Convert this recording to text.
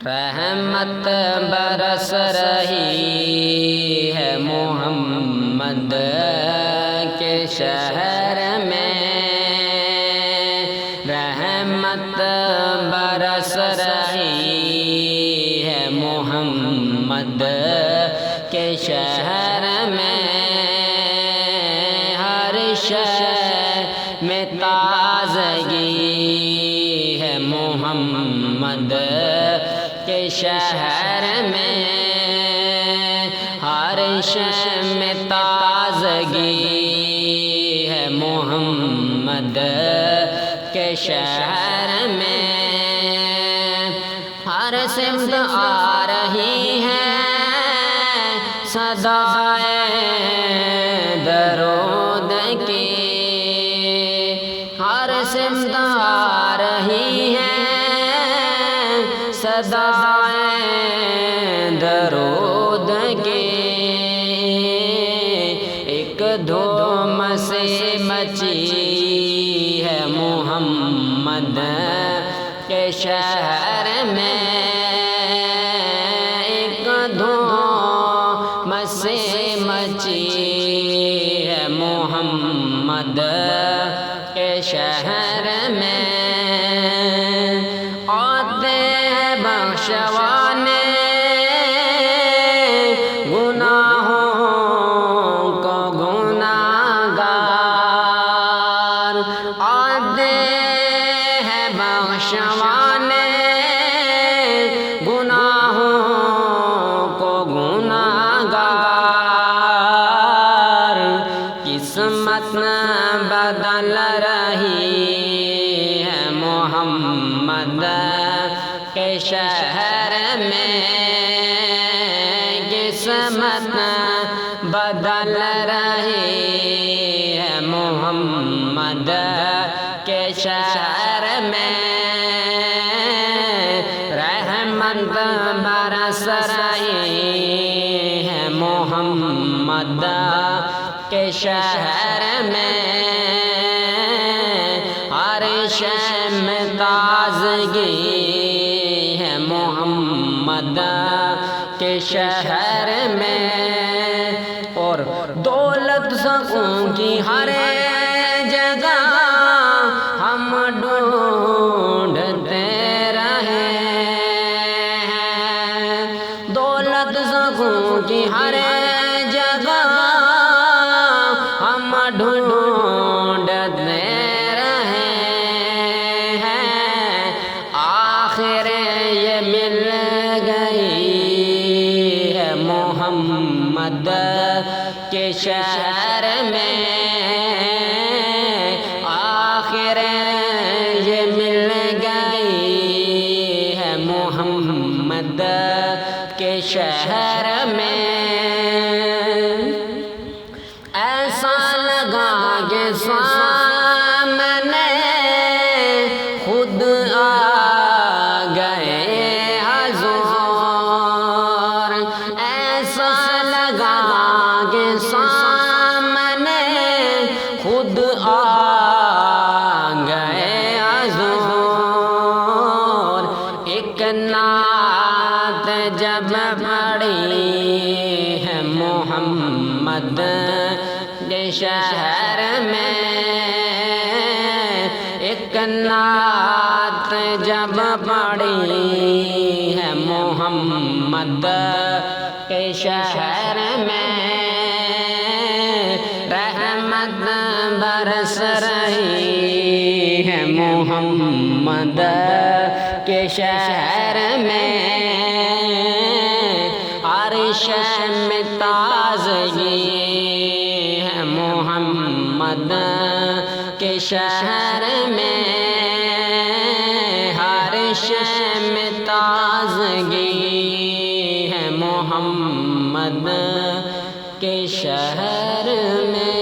رحمت برس رہی ہے محمد کے شہر میں، رحمت برس رہی ہے محمد کے شہر میں، ہر شے میں تازگی ہے محمد کے شہر میں، ہر شے میں تازگی ہے محمد کے شہر میں، ہر سمت آ رہی ہے صدائے درود کی، ہر سمت آ رہی ہے صدائے درود کی، ایک دھوم سے مچی ہے محمد کے شہر میں، ایک دھوم سے مچی ہے محمد کے شہر میں، بخشوانے گناہوں کو گناہگار، آتے ہیں بخشوانے گناہوں کو گناہگار، قسمت بدل رہی ہے محمد کے شہر میں، قسمت بدل رہی ہے محمد کے شہر میں، رحمت برس رہی ہے محمد کے شہر میں، ہر شے میں تازگی محمد کے شہر میں، اور دولت سکوں کی ہر جگہ ہم ڈھونڈتے رہے ہیں، دولت سکوں کی ہر جگہ ہم ڈھونڈتے رہے ہیں، آخر یہ مل گئی ہے محمد کے شہر میں، آخر یہ مل گئی ہے محمد کے شہر میں، ایسا لگا کہ سامنے خود آ گئے حضور، ایسا لگا کہ سامنے خود آ گئے حضور، ایک نعت جب پڑھی ہے محمد کے شہر میں، ایک نعت جب پڑھی ہے محمد کے شہر میں، رحمت برس رہی ہے محمد کے شہر میں، ہر شے میں تازگی ہے محمد کے شہر میں، ہر شے میں تازگی ہے محمد کے شہر میں۔